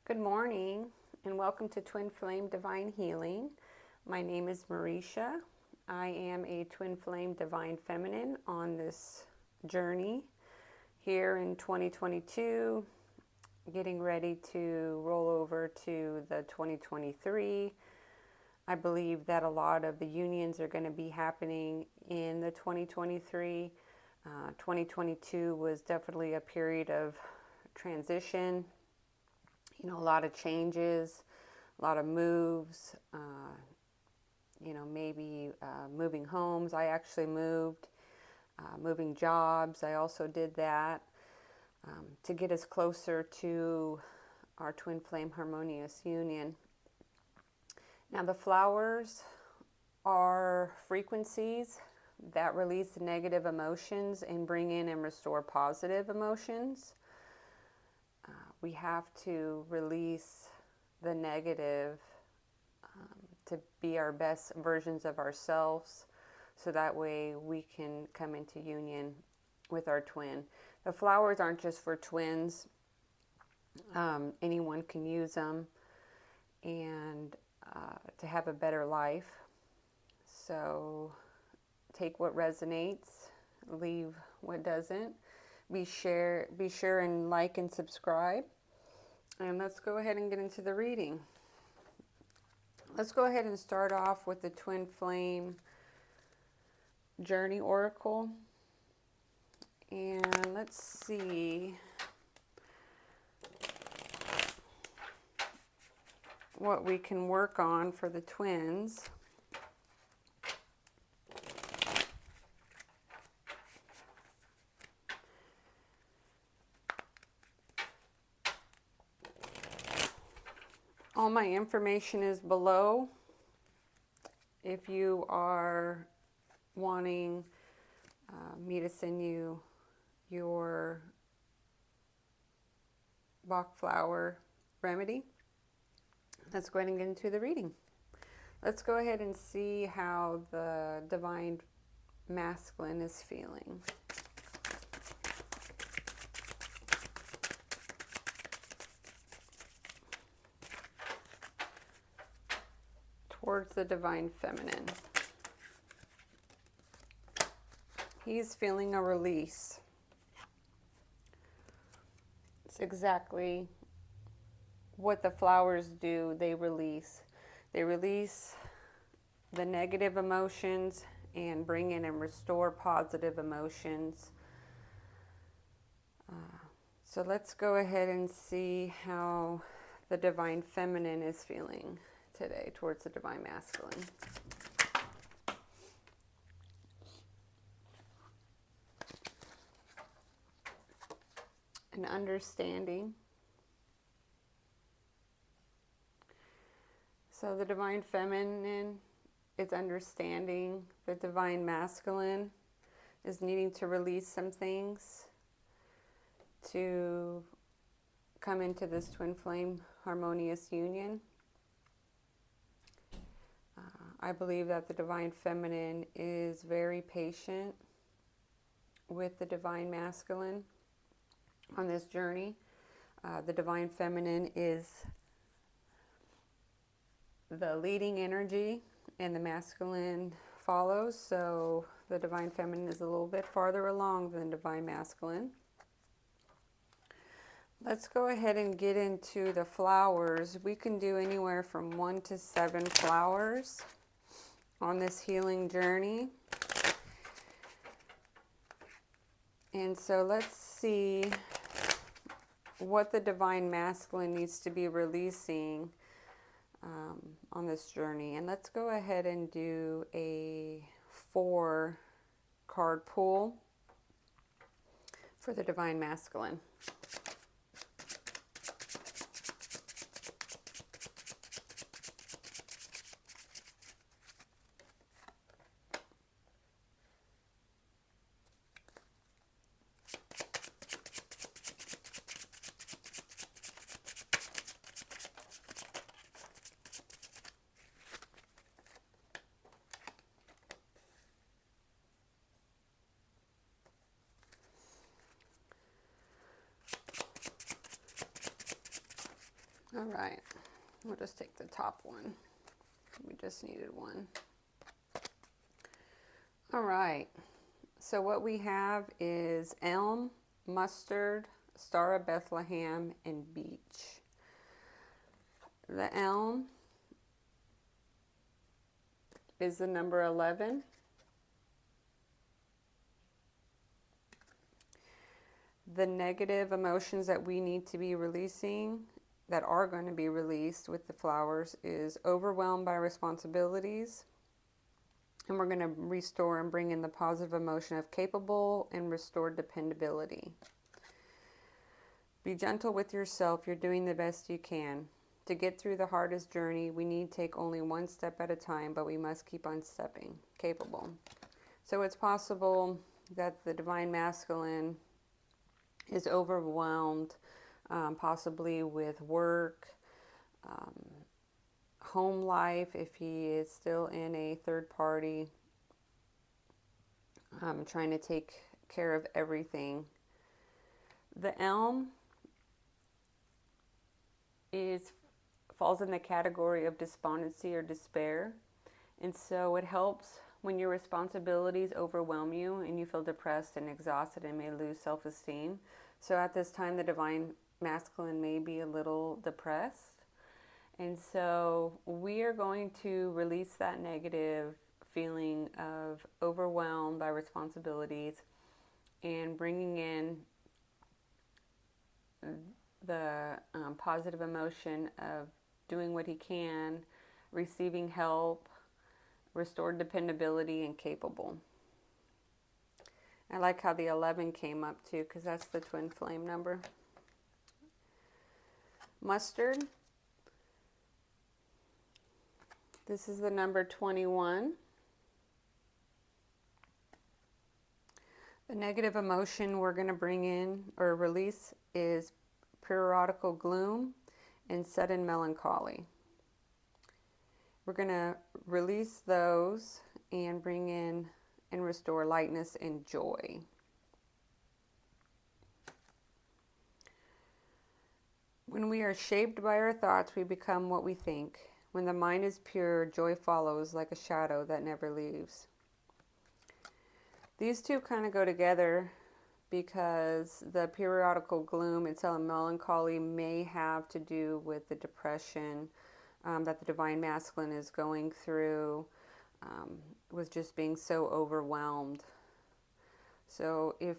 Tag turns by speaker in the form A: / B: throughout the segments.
A: Good morning and welcome to Twin Flame Divine Healing. My name is Marisha. I am a Twin Flame Divine Feminine on this journey here in 2022, getting ready to roll over to the 2023. I believe that a lot of the unions are going to be happening in the 2023. 2022 was definitely a period of transition. A lot of changes, a lot of moves, maybe moving homes. I actually moved, moving jobs. I also did that to get us closer to our Twin Flame Harmonious Union. Now the flowers are frequencies that release negative emotions and bring in and restore positive emotions. We have to release the negative to be our best versions of ourselves, so that way we can come into union with our twin. The flowers aren't just for twins. Anyone can use them and to have a better life. So take what resonates, leave what doesn't. Be sure and like and subscribe. And let's go ahead and get into the reading. Let's go ahead and start off with the Twin Flame Journey Oracle. And let's see what we can work on for the twins. All my information is below. If you are wanting me to send you your Bach flower remedy, let's go ahead and get into the reading. Let's go ahead and see how the Divine Masculine is feeling. Towards the Divine Feminine. He's feeling a release. It's exactly what the flowers do. They release. They release the negative emotions and bring in and restore positive emotions. So let's go ahead and see how the Divine Feminine is feeling today towards the Divine Masculine. An understanding. So the Divine Feminine is understanding. The Divine Masculine is needing to release some things to come into this Twin Flame Harmonious Union. I believe that the Divine Feminine is very patient with the Divine Masculine on this journey. The Divine Feminine is the leading energy and the Masculine follows. So the Divine Feminine is a little bit farther along than the Divine Masculine. Let's go ahead and get into the flowers. We can do anywhere from 1 to 7 flowers on this healing journey. And so let's see what the Divine Masculine needs to be releasing on this journey. And let's go ahead and do a 4 card pull for the Divine Masculine. All right, we'll just take the top one. We just needed one. All right, so what we have is elm, mustard, Star of Bethlehem, and beech. The elm is the number 11. The negative emotions that we need to be releasing, that are going to be released with the flowers, is overwhelmed by responsibilities. And we're going to restore and bring in the positive emotion of capable and restored dependability. Be gentle with yourself. You're doing the best you can. To get through the hardest journey, we need to take only one step at a time, but we must keep on stepping. Capable. So it's possible that the Divine Masculine is overwhelmed, possibly with work, home life, if he is still in a third party, trying to take care of everything. The elm falls in the category of despondency or despair, and so it helps when your responsibilities overwhelm you and you feel depressed and exhausted and may lose self-esteem. So at this time, the Divine Masculine may be a little depressed. And so we are going to release that negative feeling of overwhelmed by responsibilities and bringing in the positive emotion of doing what he can, receiving help, restored dependability, and capable. I like how the 11 came up too, because that's the twin flame number. Mustard. This is the number 21. The negative emotion we're going to bring in or release is periodical gloom and sudden melancholy. We're going to release those and bring in and restore lightness and joy. When we are shaped by our thoughts, we become what we think. When the mind is pure, joy follows like a shadow that never leaves. These two kind of go together because the periodical gloom and sudden melancholy may have to do with the depression that the Divine Masculine is going through, with just being so overwhelmed. So if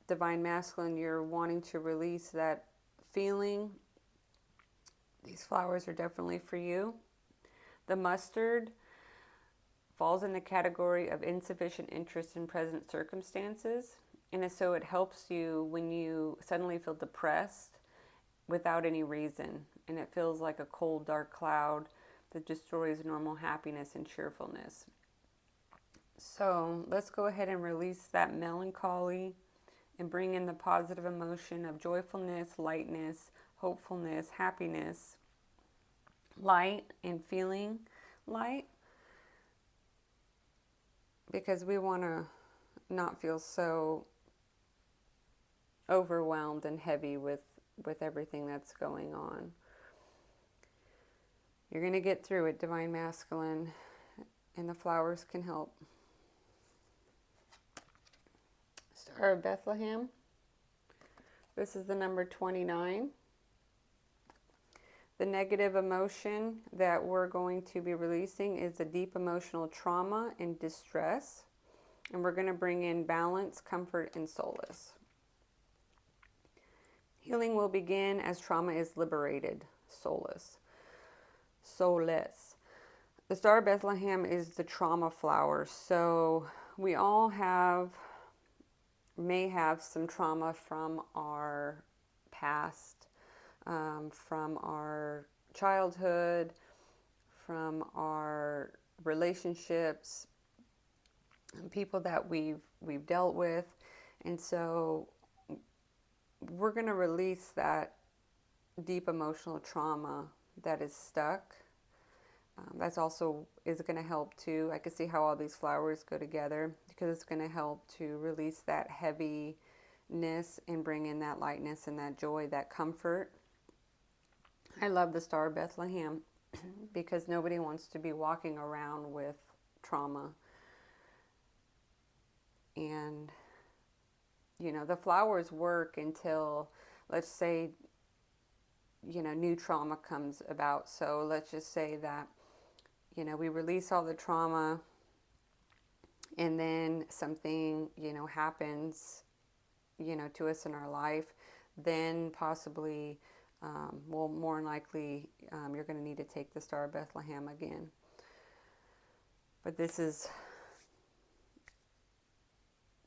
A: Divine Masculine, you're wanting to release that feeling, these flowers are definitely for you. The mustard falls in the category of insufficient interest in present circumstances, and so it helps you when you suddenly feel depressed without any reason, and it feels like a cold, dark cloud that destroys normal happiness and cheerfulness. So let's go ahead and release that melancholy and bring in the positive emotion of joyfulness, lightness, hopefulness, happiness, light, and feeling light, because we want to not feel so overwhelmed and heavy with everything that's going on. You're going to get through it, Divine Masculine, and the flowers can help. Star of Bethlehem. This is the number 29. The negative emotion that we're going to be releasing is a deep emotional trauma and distress. And we're going to bring in balance, comfort, and solace. Healing will begin as trauma is liberated. Solace. Solace. The Star of Bethlehem is the trauma flower. So we all may have some trauma from our past, from our childhood, from our relationships, people that we've dealt with. And so we're going to release that deep emotional trauma that is stuck. That's also is going to help too. I can see how all these flowers go together, because it's going to help to release that heaviness and bring in that lightness and that joy, that comfort. I love the Star of Bethlehem because nobody wants to be walking around with trauma. And, you know, the flowers work until, let's say, you know, new trauma comes about. So let's just say that, you know, we release all the trauma and then something, you know, happens, you know, to us in our life, then possibly, well, more than likely, you're going to need to take the Star of Bethlehem again. But this is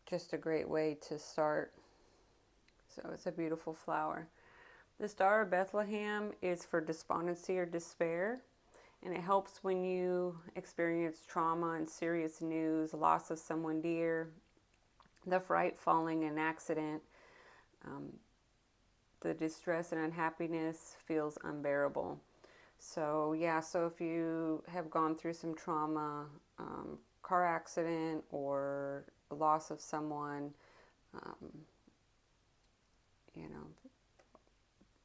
A: just a great way to start. So it's a beautiful flower. The Star of Bethlehem is for despondency or despair, and it helps when you experience trauma and serious news, loss of someone dear, the fright following an accident. The distress and unhappiness feels unbearable. So yeah, so if you have gone through some trauma, car accident or loss of someone, you know,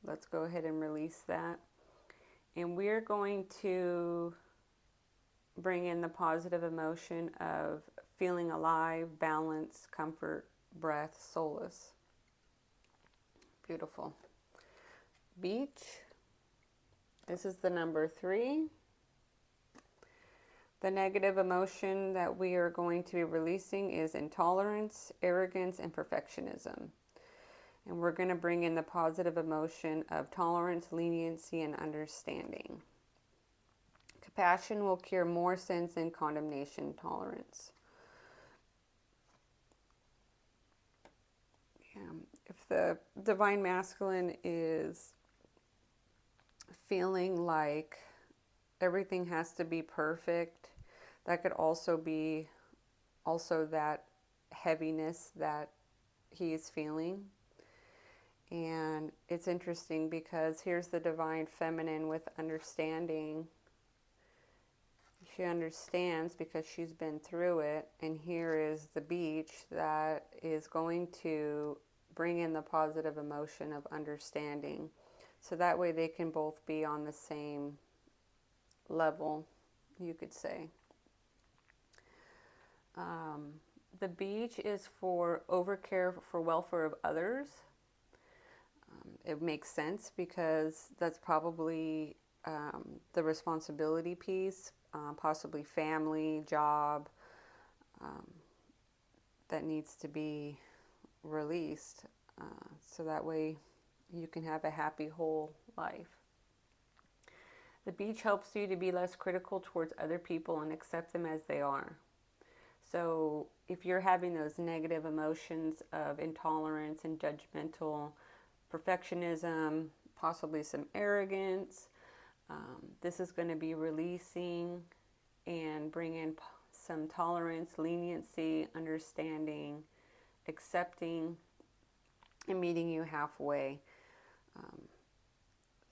A: let's go ahead and release that. And we're going to bring in the positive emotion of feeling alive, balance, comfort, breath, solace. Beautiful. Beach. This is the number 3. The negative emotion that we are going to be releasing is intolerance, arrogance, and perfectionism. And we're going to bring in the positive emotion of tolerance, leniency, and understanding. Compassion will cure more sins than condemnation, tolerance. If the divine masculine is feeling like everything has to be perfect, that could also be that heaviness that he is feeling. And it's interesting because here's the divine feminine with understanding. She understands because she's been through it. And here is the beach that is going to bring in the positive emotion of understanding. So that way they can both be on the same level, you could say. The beach is for overcare for welfare of others. It makes sense because that's probably the responsibility piece, possibly family, job, that needs to be released. So that way you can have a happy, whole life. The beach helps you to be less critical towards other people and accept them as they are. So if you're having those negative emotions of intolerance and judgmental, perfectionism, possibly some arrogance, this is going to be releasing and bring in some tolerance, leniency, understanding, accepting, and meeting you halfway.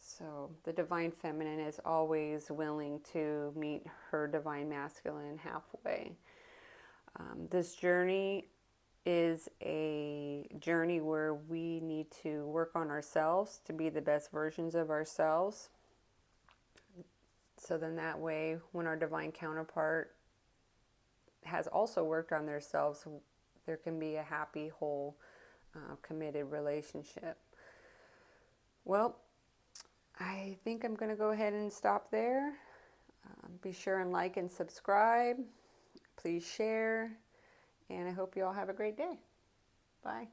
A: So the divine feminine is always willing to meet her divine masculine halfway. This journey is a journey where we need to work on ourselves to be the best versions of ourselves. So then that way, when our divine counterpart has also worked on themselves, there can be a happy, whole, committed relationship. Well, I think I'm going to go ahead and stop there. Be sure and like and subscribe. Please share. And I hope you all have a great day. Bye.